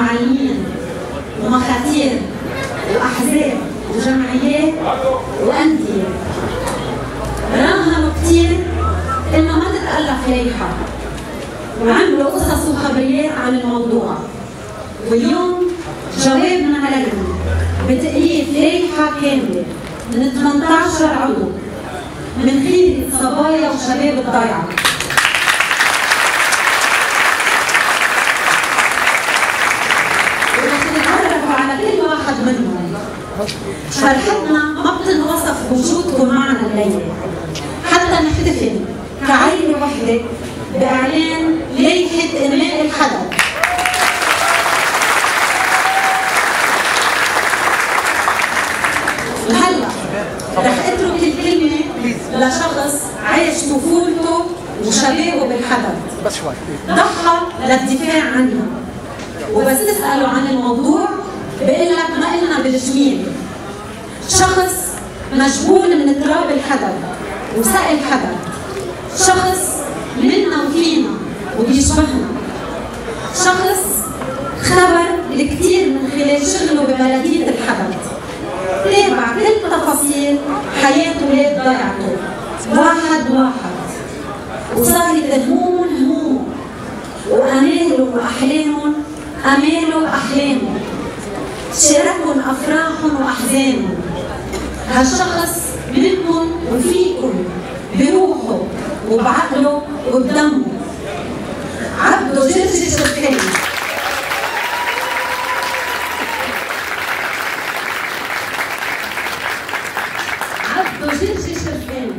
ومعلمين ومخاتير وأحزاب وجمعيات وأندية راهنوا كتير إنه ما تتألف لايحة، وعملوا قصص وخبريات عن الموضوع. واليوم جوابنا عليهم بتأليف لايحة كاملة من 18 عضو من خيرة صبايا وشباب الضيعة. ورح نتعرفوا على كل واحد منهم. فرحتنا ما بتنوصف بوجودكم معنا الليلة، حتى نحتفل كعائلة وحدة بإعلان لائحة إنماء الحدث. وهلا رح اترك الكلمة لشخص عاش طفولته وشبابه بالحدث، ضحى للدفاع عنه، وبس تسأله عن الموضوع بقول لك ما إلنا بالجميل. شخص مجبول من تراب الحدث وسقي الحدث، شخص منا وفينا وبيشبهنا، شخص خبر الكثير من خلال شغله ببلدية الحدث، تابع كل تفاصيل حياة ولاد ضيعته واحد واحد، وصارت همومهم همومه وأمالهم وأحلامهم أماله وأحلامه، شاركهم أفراحهم وأحزانهم. هالشخص منكم وفيكم بروحه وبعقله وبدمه، عبدو جرجي شرفان. عبدو جرجي شرفان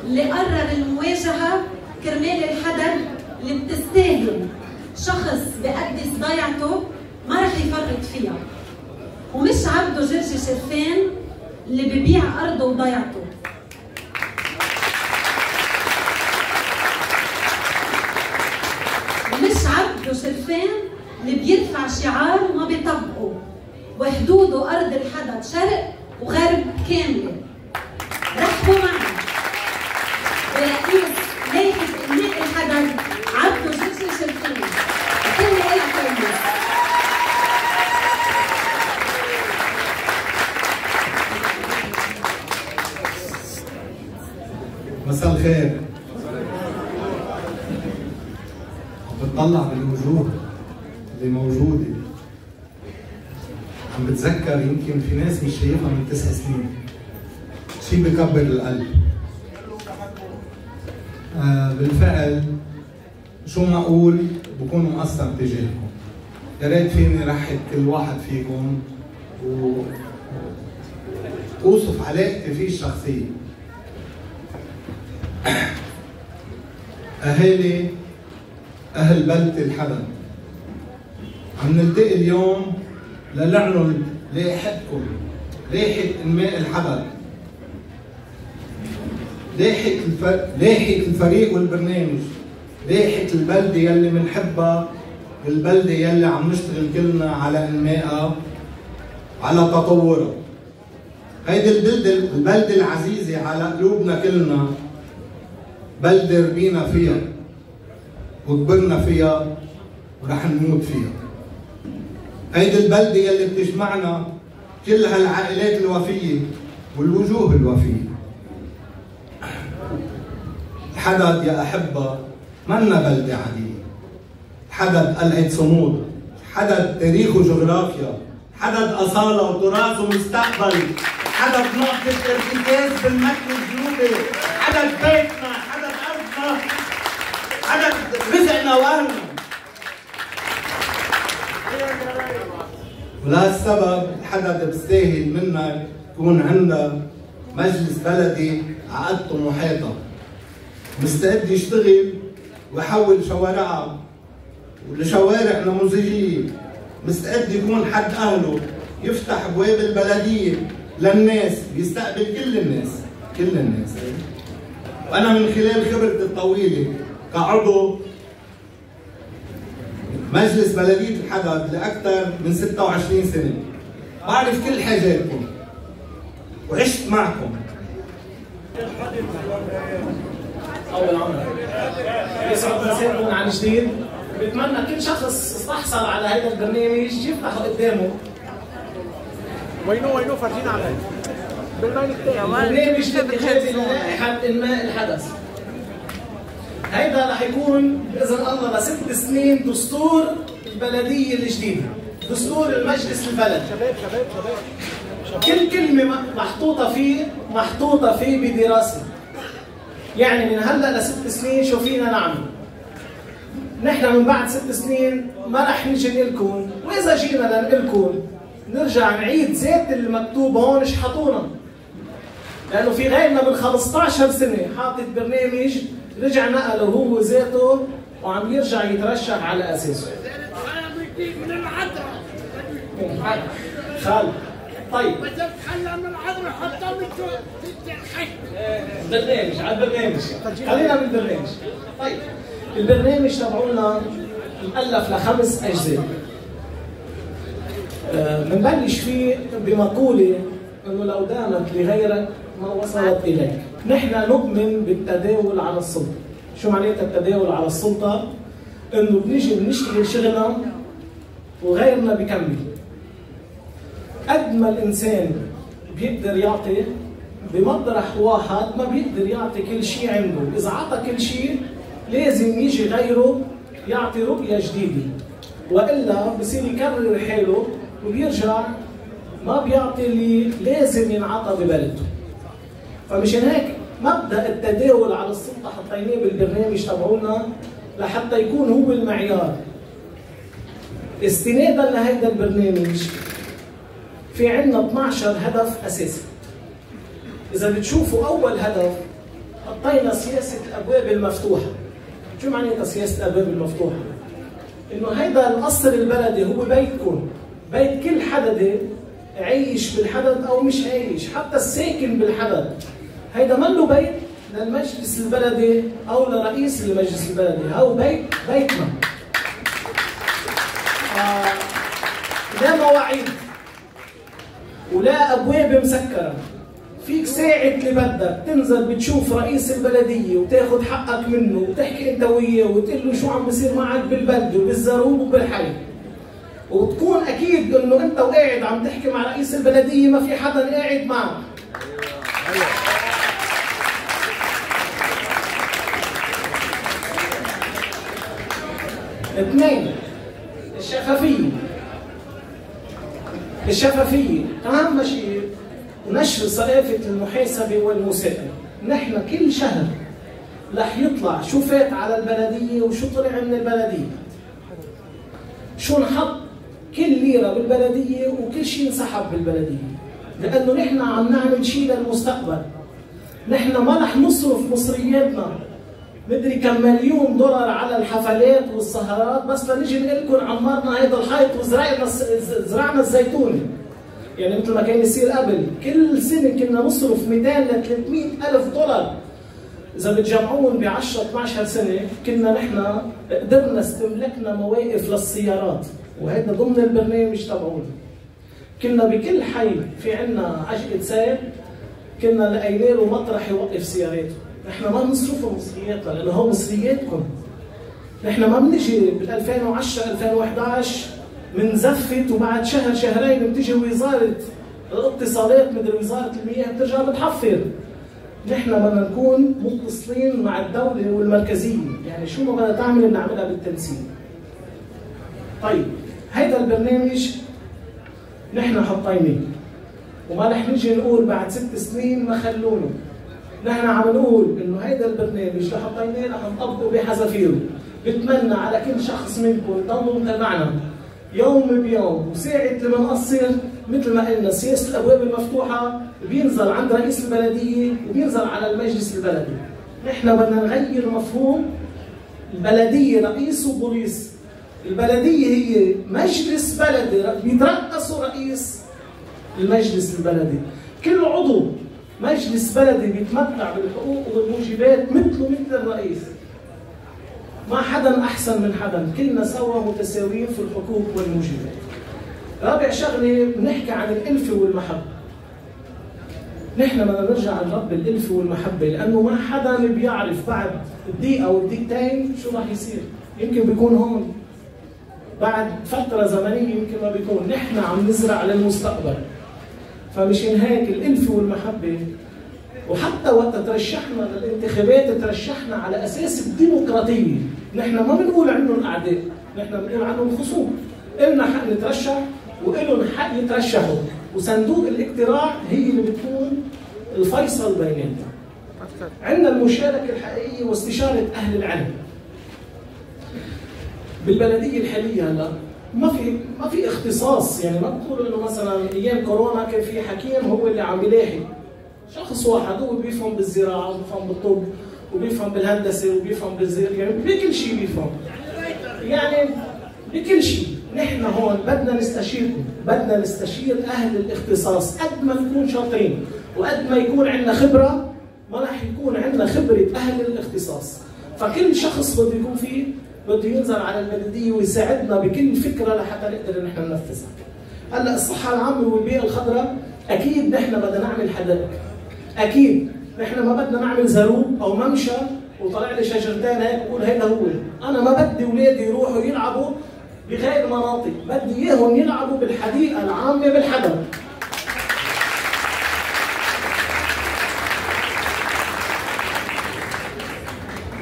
اللي قرر المواجهة كرمال الحدث اللي بتستاهل شخص بقدس ضيعته ما رح يفرط فيها، ومش عبدو جرجي شرفان اللي ببيع أرضه وضيعته. ومش عبدو شرفان اللي بيرفع شعار وما بيطبقه، وحدوده أرض الحدث شرق وغرب كاملة. رحبوا معي برئيس لائحة إنماء الحدث عبدو جرجي شرفان. كلمة إلك يا مساء الخير. بتطلع بالوجوه اللي موجوده، عم بتذكر يمكن في ناس مش شايفها من 9 سنين، شيء بكبر القلب. بالفعل شو ما اقول بكون مقصر تجاهكم. يا ريت فيني رحب كل واحد فيكم واوصف علاقتي فيه الشخصيه. أهالي أهل بلدة الحدث، عم نلتقي اليوم لنعلن لائحتكم، لائحة إنماء الحدث، لائحة الفريق والبرنامج، لائحة البلدة يلي منحبها، البلدة يلي عم نشتغل كلنا على إنمائها، على تطورها. هيدي البلدة العزيزة على قلوبنا كلنا، بلدة ربينا فيها وكبرنا فيها ورح نموت فيها. هيدي البلدة يلي بتجمعنا كل هالعائلات الوفية والوجوه الوفية. الحدث يا أحبة منا بلدة عادية، حدث قلعة صمود، حدث تاريخ وجغرافيا، حدث أصالة وتراث ومستقبل، حدث نقطة ارتكاز بالمتن الجنوبي، حدث بيتنا، حدث أرضنا، حدث رزقنا وأهلنا. ولهالسبب الحدث بيستاهل منك يكون عندك مجلس بلدي عقد طموحاتها، مستعد يشتغل ويحول شوارعها ولشوارع نموذجية، مستعد يكون حد أهله، يفتح أبواب البلدية للناس، بيستقبل كل الناس، كل الناس. وأنا من خلال خبرتي الطويلة كعضو مجلس بلدية الحدث لأكثر من 26 سنة، بعرف كل حاجاتكم وعشت معكم. أول عمر يسعد مساكم عن جديد. بتمنى كل شخص استحصل على هذا البرنامج يفتحه قدامه. وينو فرجينا على بالمايك تاعي برنامج لاتخاذ لائحة إنماء الحدث. هيدا رح يكون بإذن الله ل6 سنين دستور البلدية الجديدة، دستور المجلس البلدي. شباب كل كلمة محطوطة فيه بدراسة. يعني من هلا ل6 سنين شو فينا نعمل؟ نحن من بعد 6 سنين ما رح نجي نقلكم، وإذا جينا لنقلكم نرجع نعيد زيت اللي مكتوب هون شحطونا. لأنه في غيرنا من 15 سنة حاطط برنامج رجع نقله هو ذاته وعم يرجع يترشح على أساسه. من العذراء خالد طيب بس تخلى من العذراء حطها من الحي برنامج على البرنامج. خلينا بالبرنامج. طيب البرنامج تبعونا مؤلف ل5 أجزاء. بنبلش فيه بمقولة انه لو دامت لغيرك ما وصلت اليك. نحن نؤمن بالتداول على السلطة. شو معناتها التداول على السلطة؟ انه بنيجي بنشتغل شغلنا وغيرنا بكمل. قد ما الانسان بيقدر يعطي بمطرح واحد ما بيقدر يعطي كل شيء عنده، اذا عطى كل شيء لازم يجي غيره يعطي رؤية جديدة، والا بصير يكرر حاله وبيرجع ما بيعطي اللي لازم ينعطى ببلده. فمشان هيك مبدأ التداول على السلطة حطيناه بالبرنامج تبعونا لحتى يكون هو المعيار. استنادا لهذا البرنامج في عندنا 12 هدف أساسي. إذا بتشوفوا أول هدف حطينا سياسة الأبواب المفتوحة. شو معناتها سياسة الأبواب المفتوحة؟ إنه هيدا القصر البلدي هو بيتكم، بيت كل حدد عايش بالحدد أو مش عايش، حتى الساكن بالحدد. هيدا ما له بيت للمجلس البلدي أو لرئيس المجلس البلدي، هو بيتنا. لا مواعيد ولا أبواب مسكرة. فيك ساعة اللي بدك تنزل بتشوف رئيس البلدية وتاخذ حقك منه وتحكي انت وياه وتقول له شو عم بصير معك بالبلد وبالزروب وبالحي. وتكون اكيد انه انت وقاعد عم تحكي مع رئيس البلدية ما في حدا قاعد معك. اثنين، الشفافية أهم شيء نشر ثقافة المحاسبة والمساءلة. نحن كل شهر رح يطلع شو فات على البلدية وشو طلع من البلدية. شو نحط كل ليرة بالبلدية وكل شيء انسحب بالبلدية. لأنه نحن عم نعمل شيء للمستقبل. نحن ما رح نصرف مصرياتنا مدري كم مليون دولار على الحفلات والسهرات بس لنجي نقول لكم عمرنا هيدا الحيط وزرعنا الزيتون. يعني مثل ما كان يصير قبل كل سنه كنا نصرف 200 ل 300 الف دولار. اذا بتجمعون ب 10 12 سنه كنا نحن قدرنا استملكنا مواقف للسيارات، وهذا ضمن البرنامج تبعونا. كنا بكل حي في عندنا عجقه سير كنا لقينا له مطرح يوقف سيارته. نحن ما بنصرفوا مصرياتنا لانه هو مصرياتكم. نحن ما بنجي بال 2010 2011 بنزفت وبعد شهر شهرين بتجي وزاره الاتصالات مدري وزاره المياه بترجع بتحفر. نحن بدنا نكون متصلين مع الدوله والمركزيه، يعني شو ما بدها تعمل بنعملها بالتنسيق. طيب هيدا البرنامج نحن حطيناه وما رح نجي نقول بعد 6 سنين ما خلونه. نحن عم نقول انه هيدا البرنامج اللي حطيناه رح نطبقه بحذافيره. بتمنى على كل شخص منكم يضلوا متابعنا يوم بيوم وساعة لما نقصر مثل ما قلنا سياسة الأبواب المفتوحة بينزل عند رئيس البلدية وبينزل على المجلس البلدي. نحن بدنا نغير مفهوم البلدية رئيس وبوليس. البلدية هي مجلس بلدي بيترأسوا رئيس المجلس البلدي. كل عضو مجلس بلدي بيتمتع بالحقوق والواجبات مثله مثل الرئيس. ما حدا أحسن من حدا، كلنا سوا متساويين في الحقوق والواجبات. رابع شغلة بنحكي عن الألفة والمحبة. نحن بدنا نرجع نربي الألفة والمحبة لأنه ما حدا بيعرف بعد دقيقة أو دقيقتين شو راح يصير. يمكن بيكون هون بعد فترة زمنية، يمكن ما بيكون. نحن عم نزرع للمستقبل. فمشان هيك الألفة والمحبة، وحتى وقت ترشحنا للانتخابات ترشحنا على أساس الديمقراطية. نحن ما بنقول عنهم أعداء، نحن بنقول عنهم خصوم. إلنا حق نترشح وإلهم حق يترشحوا، وصندوق الاقتراع هي اللي بتكون الفيصل بيناتنا. عندنا المشاركة الحقيقية واستشارة أهل العلم. بالبلدية الحالية هلا ما في اختصاص، يعني ما بتقولوا انه مثلا ايام كورونا كان في حكيم هو اللي عم بيلاحق. شخص واحد هو بيفهم بالزراعة وبيفهم بالطب وبيفهم بالهندسة وبيفهم يعني بكل شيء بيفهم. يعني بكل شيء. نحن هون بدنا نستشيركم، بدنا نستشير أهل الاختصاص. قد ما نكون شاطرين وقد ما يكون عندنا خبرة، ما راح يكون عندنا خبرة أهل الاختصاص. فكل شخص بده يكون فيه بده ينزل على البلدية ويساعدنا بكل فكرة لحتى نقدر نحن ننفذها. هلا الصحة العامة والبيئة الخضراء أكيد نحن بدنا نعمل حدائق. أكيد نحن ما بدنا نعمل زروب أو ممشى وطلع لي شجرتين هيك بقول هيدا هو. أنا ما بدي أولادي يروحوا يلعبوا بغير مناطق، بدي إياهم يلعبوا بالحديقة العامة بالحدث.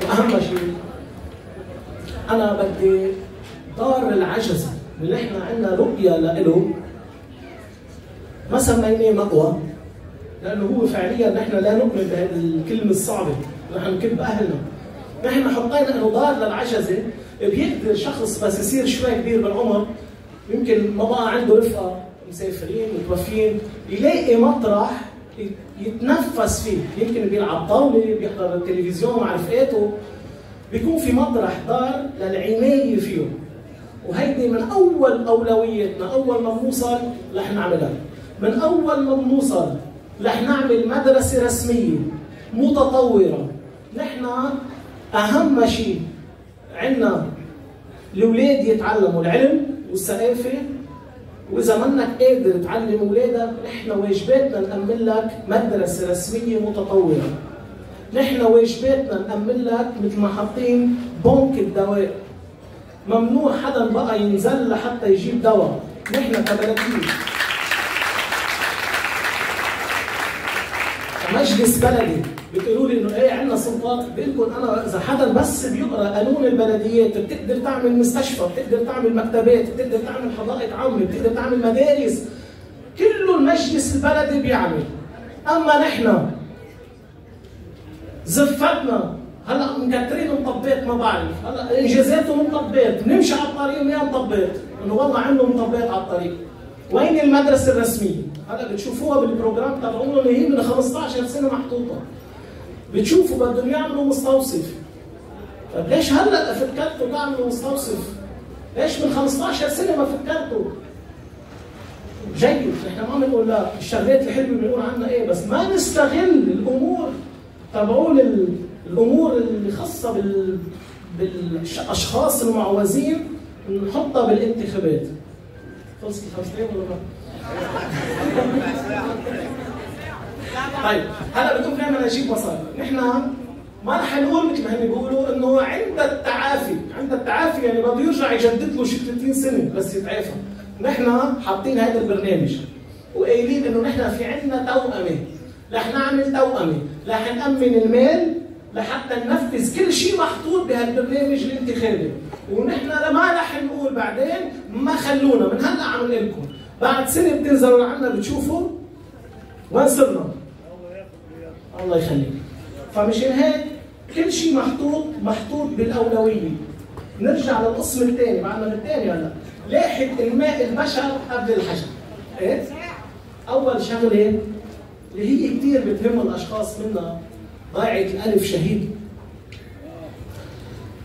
وأهم شيء أنا بدي دار العجزة اللي إحنا عندنا رؤية له ما سميناه مأوى، لأنه هو فعليا نحن لا نؤمن بهذه الكلمة الصعبة، نحن نكب أهلنا. نحن حطينا إنه دار للعجزة بيقدر شخص بس يصير شوي كبير بالعمر، يمكن ما بقى عنده رفقة مسافرين متوفين، يلاقي مطرح يتنفس فيه، يمكن بيلعب طاولة، بيحضر التلفزيون مع رفقاته، بيكون في مطرح دار للعناية فيه. وهيدي من أول أولوياتنا، أول ما بنوصل رح نعملها. من أول ما بنوصل رح نعمل مدرسة رسمية متطورة. نحن أهم شيء عندنا الأولاد يتعلموا العلم والثقافة، وإذا منك قادر تعلم أولادك، نحن واجباتنا نأمن لك مدرسة رسمية متطورة. نحن واجباتنا نأمن لك مثل ما حاطين بنك الدواء. ممنوع حدا بقى ينزل لحتى يجيب دواء. نحن كبلدية مجلس بلدي بتقولوا لي انه ايه عندنا سلطات، بقول لكم انا اذا حدا بس بيقرا قانون البلديات بتقدر تعمل مستشفى، بتقدر تعمل مكتبات، بتقدر تعمل حدائق عامه، بتقدر تعمل مدارس، كله المجلس البلدي بيعمل. اما نحن زفتنا هلا مكترين مطبات، ما بعرف هلا انجازاتهم مطبات، بنمشي على الطريق ويا مطبات، انه والله عندهم مطبات على الطريق. وين المدرسه الرسميه؟ هلا بتشوفوها بالبروجرام تبعهم اللي هي من 15 سنه محطوطه. بتشوفوا بدهم يعملوا مستوصف. طيب ليش هلا فكرتوا تعملوا مستوصف؟ ليش من 15 سنه ما فكرتوا؟ جيد، نحن ما بنقول لا، الشغلات الحلوه بنقول عنها ايه، بس ما نستغل الامور تبعون الامور اللي خاصه بالاشخاص المعوزين نحطها بالانتخابات. خلصت ال 5 دقايق ولا لا؟ طيب هلا بدكم نعمل نجيب مصاري، نحن ما رح نقول مثل ما هن بيقولوا انه عند التعافي يعني بده يرجع يجدد له شي 30 سنه بس يتعافى. نحن حاطين هذا البرنامج وقايلين انه نحن في عندنا توأمه، رح نعمل توأمه، رح نأمن المال لحتى ننفذ كل شيء محطوط بهالبرنامج الانتخابي، ونحن ما رح نقول بعدين ما خلونا، من هلا عم نقول لكم بعد سنه بتنزلوا لعنا بتشوفوا وين صرنا. الله يخليك. فمشان هيك كل شيء محطوط بالاولويه. نرجع للقسم الثاني، بعدنا بالثاني هلا، لاحق الماء البشر قبل الحجر. ايه؟ اول شغله اللي هي كثير بتهم الاشخاص منا ضيعه الالف شهيد.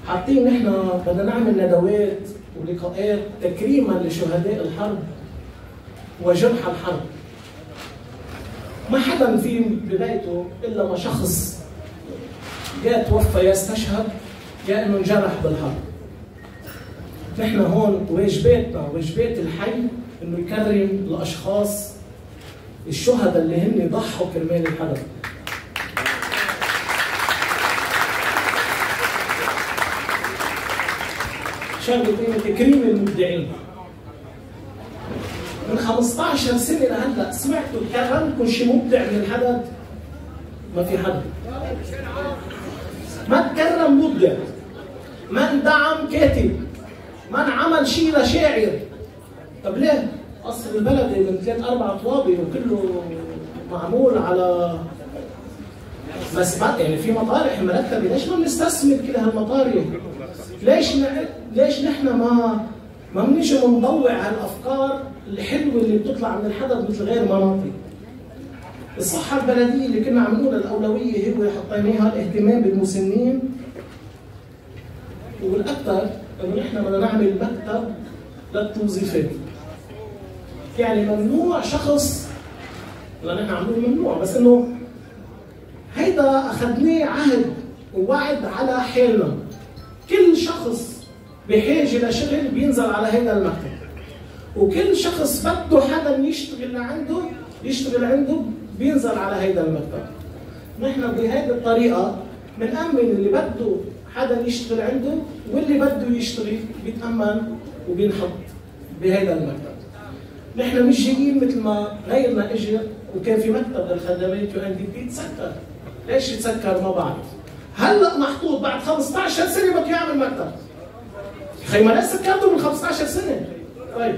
حاطين نحن بدنا نعمل ندوات ولقاءات تكريما لشهداء الحرب وجرحى الحرب. ما حدا في بدايته الا ما شخص يا توفى يا استشهد يا انه انجرح بالحرب. نحن هون واجباتنا واجبات الحي انه يكرم الاشخاص الشهداء اللي هن ضحوا كرمال الحرب. شغله تكريم المبدعين. من 15 سنه لهلا سمعتوا كرمكم شيء مبدع من الحدث؟ ما في حدا. ما تكرم مبدع، ما اندعم كاتب، ما انعمل شيء لشاعر. طب ليه؟ قصر البلدي من 3-4 طوابق وكله معمول على بس يعني في مطارح مرتبه، ليش ما بنستثمر كل هالمطارح؟ ليش نحن ما بنيجي نضوع هالافكار الحلوه اللي بتطلع من الحدث مثل غير مناطق؟ الصحه البلديه اللي كنا عم نقول الاولويه هو حطيناها الاهتمام بالمسنين، والاكثر انه نحن بدنا نعمل مكتب للتوظيفات. يعني ممنوع شخص، لا نحن عم نقول ممنوع، بس انه هيدا اخذناه عهد ووعد على حالنا. كل شخص بحاجه لشغل بينزل على هيدا المكتب، وكل شخص بده حدا يشتغل عنده بينزل على هيدا المكتب. نحن بهيدي الطريقه بنأمن اللي بده حدا يشتغل عنده، واللي بده يشتغل بيتأمن وبينحط بهيدا المكتب. نحن مش جايين مثل ما غيرنا اجى وكان في مكتب للخدمات UNDP تسكر. ليش يتسكر ما بعرف. هلا محطوط بعد 15 سنه بده يعمل مكتب. خي ما ليش سكرته من 15 سنه؟ طيب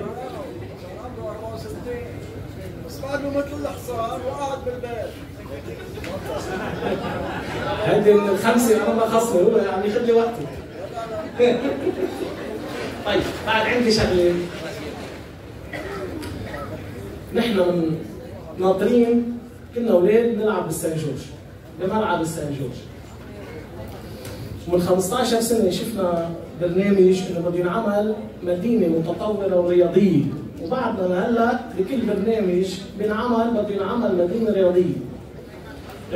بس بعد ما مثل الحصان وقعد بالبيت. هيدي من الخمسه انا ما خصني، هو يعني ياخذ لي وقتي. طيب بعد عندي شغله. نحن من ناطرين كنا اولاد نلعب بالسان جورج، بملعب السان جورج. ومن 15 سنه شفنا برنامج انه بده ينعمل مدينه متطوره ورياضيه، وبعدنا لهلا بكل برنامج بينعمل بده ينعمل مدينه رياضيه.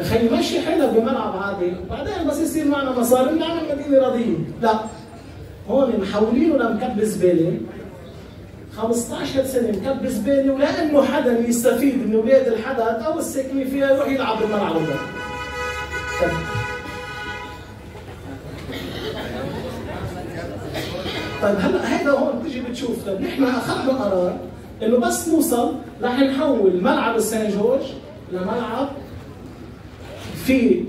خي ماشي حلو بملعب عادي، بعدين بس يصير معنا مصاري بنعمل مدينه رياضيه، لا هون محولينه لمكب زباله. 15 سنه مكب زباله، ولا انه حدا يستفيد من اولاد الحدث او الساكنين فيها يروح يلعب بالملعب ده. طيب هلا هيدا هون بتيجي بتشوف. طيب نحن اخذنا قرار انه بس نوصل رح نحول ملعب السان جورج لملعب في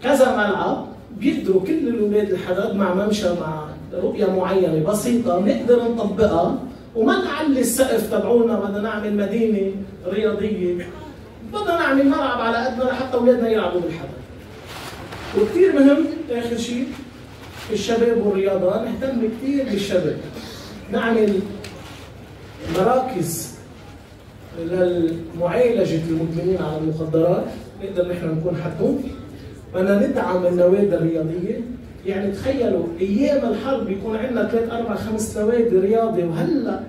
كذا ملعب بيقدروا كل الاولاد الحدث مع ممشى مع رؤيه معينه بسيطه بنقدر نطبقها، وما نعلي السقف تبعونا بدنا نعمل مدينه رياضيه، بدنا نعمل ملعب على قدنا لحتى اولادنا يلعبوا بالحدث. وكثير مهم اخر شيء الشباب والرياضه، نهتم كثير بالشباب. نعمل مراكز لمعالجه المدمنين على المخدرات، نقدر نحن نكون حدهم. بدنا ندعم النوادي الرياضيه، يعني تخيلوا ايام الحرب يكون عندنا 3-4-5 نوادي رياضي، وهلا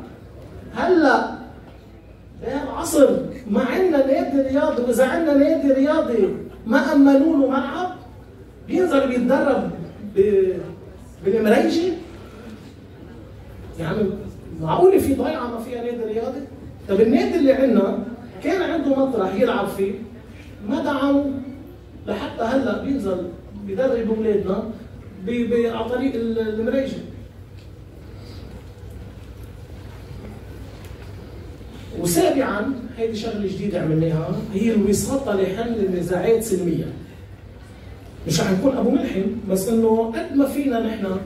بهالعصر ما عندنا نادي رياضي، واذا عندنا نادي رياضي ما امنوا له ملعب بينزل بيتدرب بالمريجه. يعني معقوله في ضيعه ما فيها نادي رياضي؟ طب النادي اللي عندنا كان عنده مطرح يلعب فيه ما دعموا، لحتى هلا بينزل بيدرب اولادنا عن طريق المريجه. وسابعا هيدي شغله جديده عملناها، هي الوساطه لحل النزاعات سلميا. مش رح نكون ابو ملحم، بس انه قد ما فينا نحن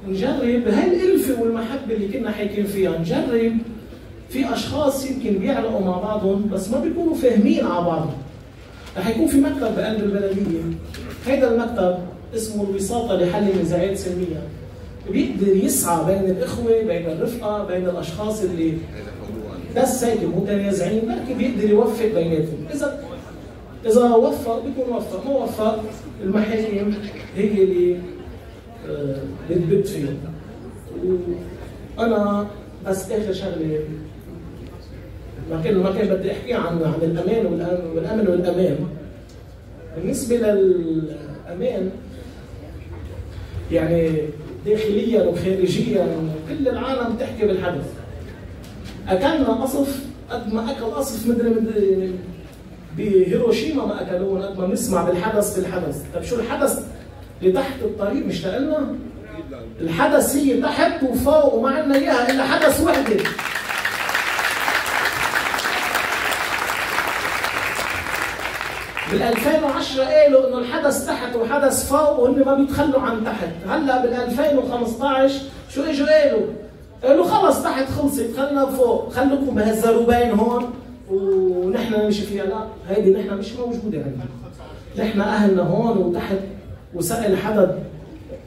نجرب هالالفه والمحبه اللي كنا حاكين فيها، نجرب في اشخاص يمكن بيعلقوا مع بعضهم بس ما بيكونوا فاهمين على بعضهم. رح يكون في مكتب بقلب البلديه، هيدا المكتب اسمه الوساطه لحل النزاعات سلميا، بيقدر يسعى بين الاخوه، بين الرفقه، بين الاشخاص اللي بس هيك متنازعين، بركي بيقدر يوفق بيناتهم. اذا وفق بيكون وفق، ما وفق المحاكم هي اللي بتبت فيهم. وانا بس اخر شغله ما كان بدي احكي عن الامان والامن والامان. بالنسبه للامان يعني داخليا وخارجيا كل العالم تحكي بالحدث. اكلنا قصف قد ما اكل قصف مدري بهيروشيما ما اكلوه، قد ما بنسمع بالحدث. طيب شو الحدث اللي تحت الطريق مش لنا؟ الحدث هي تحت وفوق وما عندنا اياها الا حدث وحده. بال 2010 قالوا انه الحدث تحت وحدث فوق وهن ما بيتخلوا عن تحت، هلا بال 2015 شو اجوا قالوا خلص تحت خلصت خلينا فوق، خلوكم بهالزروبين هون ونحن نمشي فيها. لا، هيدي نحن مش موجوده عندنا. نحن اهلنا هون وتحت وسقي الحدث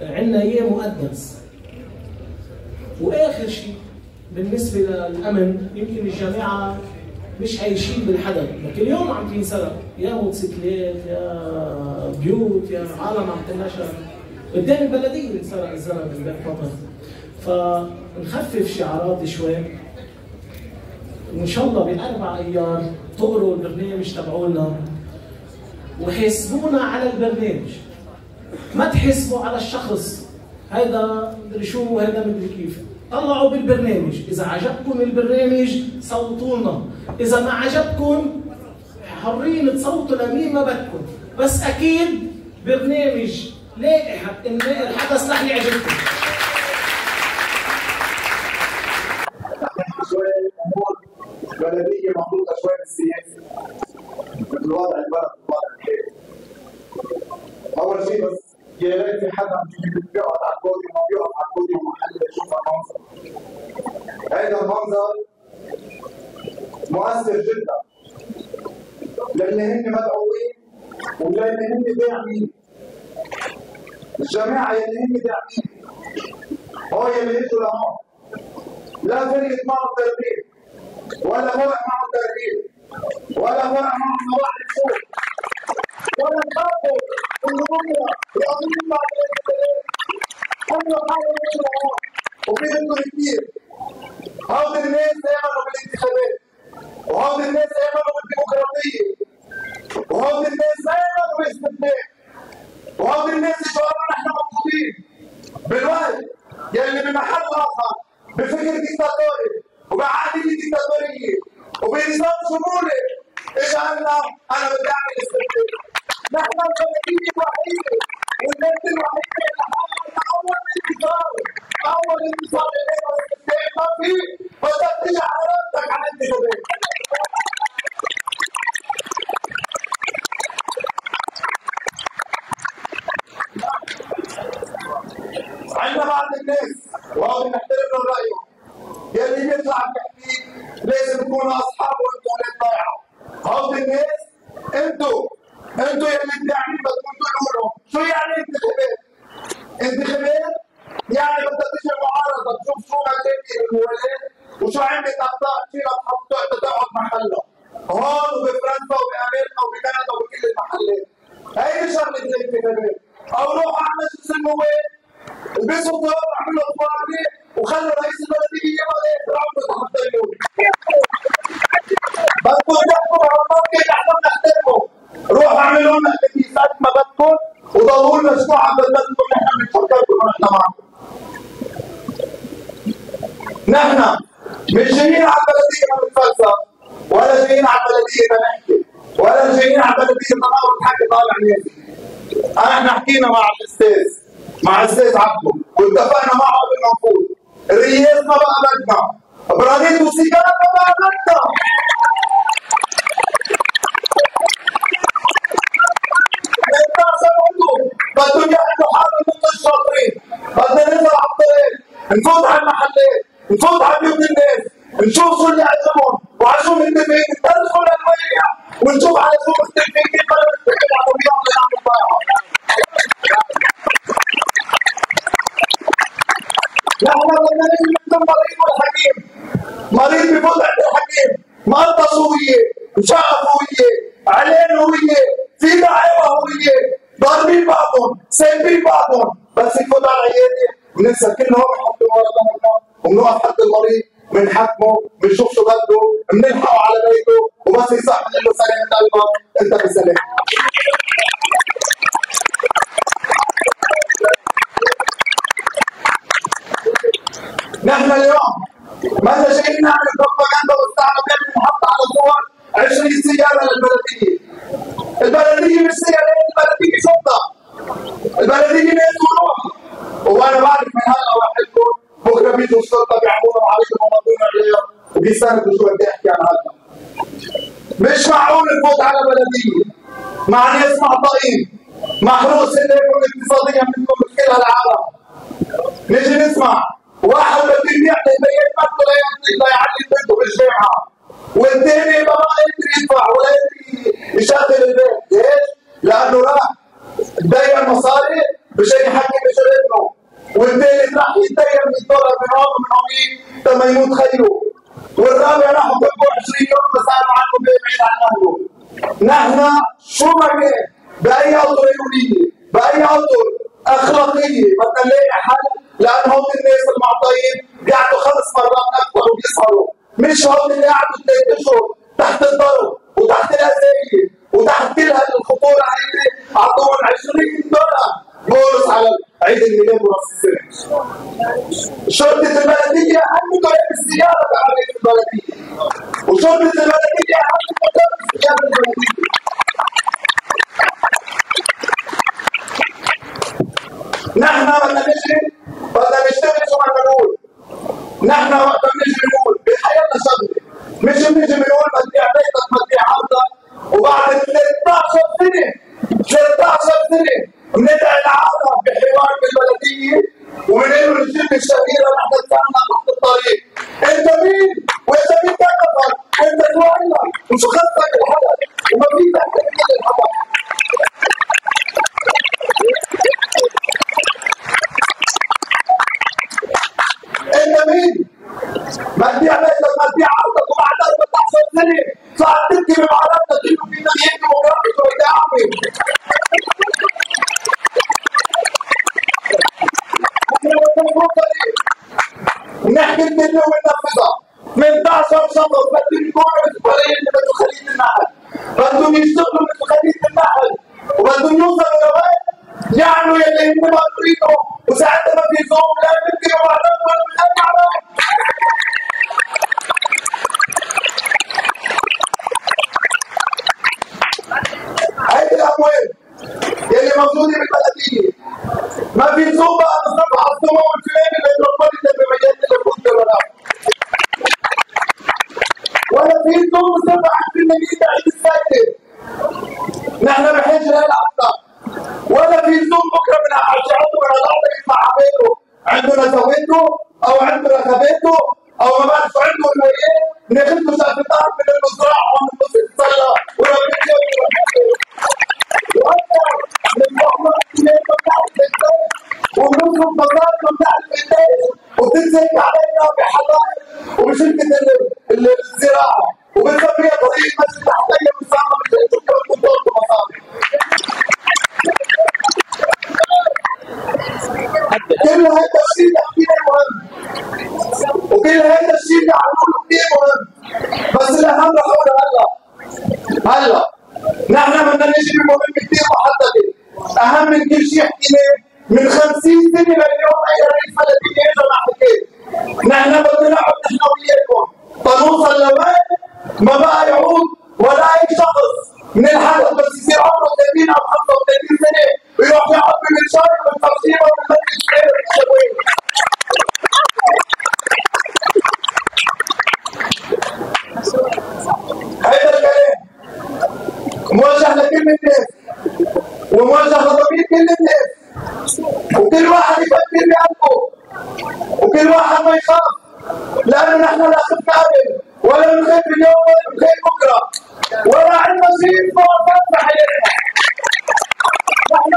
عندنا اياه مقدس. واخر شيء بالنسبه للامن، يمكن الجماعه مش عايشين بالحدث، لكن اليوم عم تنسرق يا موتوسيكلات يا بيوت يا عالم عم تنشر. قدام البلديه انسرق الزلمه امبارح فقط. فنخفف شعارات شوي، وان شاء الله ب4 ايام تقروا البرنامج تبعولنا وحاسبونا على البرنامج، ما تحاسبوا على الشخص. هذا مدري شو وهذا مدري كيف. طلعوا بالبرنامج، إذا عجبكم البرنامج صوتوا لنا، إذا ما عجبكم حرين تصوتوا لمين ما بدكم، بس أكيد برنامج لائحة الحدث رح يعجبكم. بلدية مخلوطة شوي بالسياسة. مثل وضع البلد ووضع الحياة. أول شيء بس يا ريت في حدا بيقعد على البوديوم ما بيقعد على البوديوم محل يشوف المنظر. هذا المنظر مؤثر جدا للي هن مدعوين وللي هن داعمين. الجماعة يلي هن داعمين هو يلي اجوا لهون. لا فرقت معهم تربية ولا فرق معهم تربية ولا فرق معهم مواعيد الفوق ولا نخافوا انه بكره يقضون بعد الانتخابات. هم حاولوا يجوا لهون وفي منهم كثير. هؤلاء الناس امنوا بالانتخابات وهؤلاء الناس امنوا بالديمقراطية وهؤلاء الناس امنوا بالاستفتاء وهؤلاء الناس شعارنا نحن مبسوطين. بالوقت يلي بمحل اخر بفكر ديكتاتوري وبعادية ديكتاتورية وبنظام شمولي اجعلنا انا بدي اعمل استفتاء. نحن البلدية الوحيدة والناس الوحيدة اللي حاولنا اول انتصار لنا والاستفتاء ما في بدك تيجي على راسك على الانتخابات. عندنا بعض الناس وهذا نحترم من رايهم يلي بيطلع بيحكي لازم تكونوا اصحاب وانتم ولاد ضايعه. هؤلاء الناس انتم يلي بتعملوا بدكم تقولوا لهم شو يعني انتخابات؟ انتخابات يعني بدك تيجي معارضه تشوف شو مشاكل الموالاه وشو عملت اخطاء تشيلها تحطها تقعد محلها. هون وبفرنسا وبامريكا وبكندا وبكل المحلات. هيدي شغله الانتخابات. او روحوا على مجلس النواب البسوا ثوب اعملوا اخباري وخلوا رئيس البلديه يقعد يترعبوا تحت اليوم. بدكم تحكوا مع الموقع نحن بنحترمه. روحوا اعملوا لنا احتفالات ما بدكم وضلوا لنا اسبوع قبل بدكم نحن بنفكركم ونحن معكم. نحن مش جايين على البلديه نتفلسف ولا جايين على البلديه نحكي ولا جايين على البلديه نناول حكي طالع نازل. احنا حكينا مع الاستاذ عبده واتفقنا معه قبل ما نفوت. الرياس ما بقى بدنا، براديت وسيجاره ما بقى بدنا. ما ينفعش نقول بدهم يعملوا حالهم مثل الشاطرين. بدنا ننزل على الطريق، نفوت على المحلات، نفوت على بيوت الناس، نشوف شو اللي عجبهم وعلى شو متفقين، ندخل الويع ونشوف على شو مختلفين كيف بدنا نتفق على الطبيعه اللي نعمل ضايعه. نحن بدنا نجي مثل المريض والحكيم. مريض بفوت عند الحكيم، مرضى هوية، مشقف هوية، علين هوية، في دعاوى هوية، ضاربين بعضهم، سايبين بعضهم، بس يفوت على العيادة بننسى كلهم بنحطهم ورا ظهرنا وبنوقف حد المريض، بنحكمه، بنشوف شو بده، بنلحقه على بيته وبس يصح بنقول له سلامة قلبك، أنت بسلام. نحن اليوم ما جايين نعمل بروباغندا واستعراضات ونحط على صور 20 سياره للبلديه. البلديه مش سيارات، البلديه شرطه. البلديه ناس وروح. وانا بعرف من سنة شو بدي احكي عن هذا. مش معقول نفوت على بلدية مع ناس معطائين محروس اليكم اقتصاديا منكم بكل هالعالم. نجي نسمع واحد بده يعطي بيت مرته ليعلم بنته بالجامعة، والثاني ما قادر يدفع ولا قادر يشغل البيت، ليش؟ لأنه راح تدين مصاري مشان يحكي بشر ابنه، والثالث راح يتدين $100 من هون ومن هونيك تما يموت خيره، والرابع راح يطبقوا 20 يوم بس عنه بعيد عن اهله. نحن شو ما كان بأي أطر قانونية، بأي أطر أخلاقية بدنا نلاقي حل، لأن هول الناس المعطيين قعدوا 5 مرات أكثر وبيسهروا، مش هول اللي قعدوا 3 أشهر تحت الضرب وتحت الأذية وتحت كل هالخطورة هيدي أعطوهم $20 بونص على عيد الميلاد ورأس السنة. شرطة البلدية أهم طريق السيارة بعملية البلدية، وشرطة البلدية أهم طريق السيارة البلدية. نحن بدنا نجري بدنا نشتغل شو بدنا نقول. نحن وقت بنجي بنقول بحياتنا شغله، مش بنجي بنقول بدي بيتك بدي عرضك وبعد 13 سنة بندعي العالم بحوار بالبلدية وبنقول الجبنة الشهيرة نحن نتسامح تحت الطريق. أنت مين؟ وأنت مين كتبك؟ وأنت شو عندك؟ وشو خصك الحدث؟ وما في تحت كل الحدث. انت مين؟ بدي بيتك بدي عرضك وبعد 14 سنه صارت تبكي بمعرضتك انه في تغيير ديموغرافي شو بدي اعمل؟ نحكي الدنيا وننفذها. 18 شخص بدهم يكونوا مثل مثل خلية النحل، بدهم يشتغلوا مثل خلية النحل وبدهم يوصلوا لوين؟ يعملوا يلي هم ما تريدوا وساعتها ما في زوم لا يمكن بعدهم ولا من اي عمل. هيدي الاموال يلي موجوده بالبلديه ما في زوم بقى نصرفها على الزوم الفلاني المتروبوليتان بميادين الكوت ولا في زوم نصرفها على الفنانين عيد السيد. نحن بحاجه لهالعطله. ولا في زوم بكره من عشاته من الارض يسمع عبيده عنده نزواته او عنده ركباته او ما بعرف شو عنده المياه ناخذ له شقفتين من المزرعه ونبص السله ولا بيجي واكثر من محمد كلاب بتاعت الانتاج ونصرف مصاري بتاعت الانتاج وتنزل علينا بحدائق وبشركه الزراعه وبنسميها طريق مسجد تحتيه بنسمى شركه الخضار ومصاري. كل هذا الشيء تحكينا مهم وكل هذا الشيء بيعملوه كثير مهم، بس الاهم رح اقول هلا نحن بدنا نجي بمهم كثير محدده. اهم من كل شيء حكيناه من 50 سنه لليوم اي رئيس بلديه اجى مع حكايه. نحن بدنا نقعد نحن وياكم تنوصل لوين ما بقى يعود ولا اي شخص من الحدث بس يصير عمره 30 او 35 سنه ويروح يقعد بالمنشار والتفسير والمجلس غير الشباب. هذا الكلام موجه لكل الناس وموجه لضمير كل الناس، وكل واحد يفكر بقلبه وكل واحد ما يخاف، لانه نحن لا خفنا قبل ولا بنخاف اليوم ولا بنخاف بكره ولا عندنا شيء اسمه وفاه بحياتنا. نحن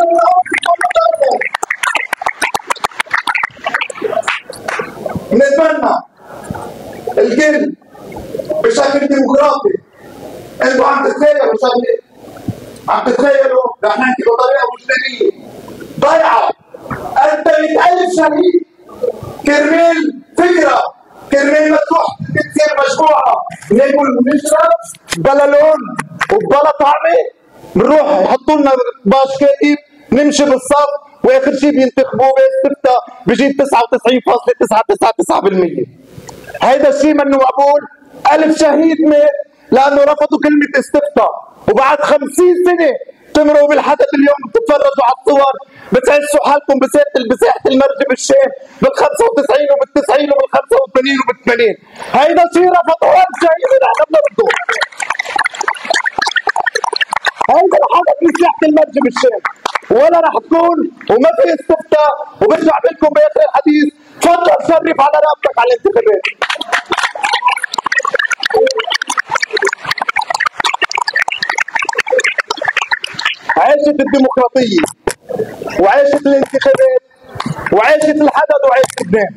بنتمنى الكل بشكل ديمقراطي. انتوا عم تتخيلوا شغله، عم تتخيلوا رح نحكي بطريقه وجدانيه ضيعه قد 100,000 شهيد كرمال فكره، كرمال ما تروح تصير مجموعه ناكل ونشرب بلا لون وبلا طعمه، بنروح يحطوا لنا باش كاتب نمشي بالصف واخر شيء بينتخبوه باستفتاء بيجيب 99.999%. هيدا الشيء منه مقبول. 1000 شهيد مات لانه رفضوا كلمه استفتاء، وبعد 50 سنه بتمرقوا بالحدث اليوم بتتفرجوا على الصور بتحسوا حالكم بساحه المرج بالشام بال 95 وبال 90 وبال 85 وبال 80. هيدا شيء رفضوه الجايين نحن بنرفضه. هيدا الحدث بساحه المرج بالشام ولا رح تكون وما في استفتاء. وبرجع لكم باخر الحديث تفضل شرف على رقبتك على الانتخابات. عاشت الديمقراطية وعاشت الانتخابات وعاشت الحدث وعاشت لبنان.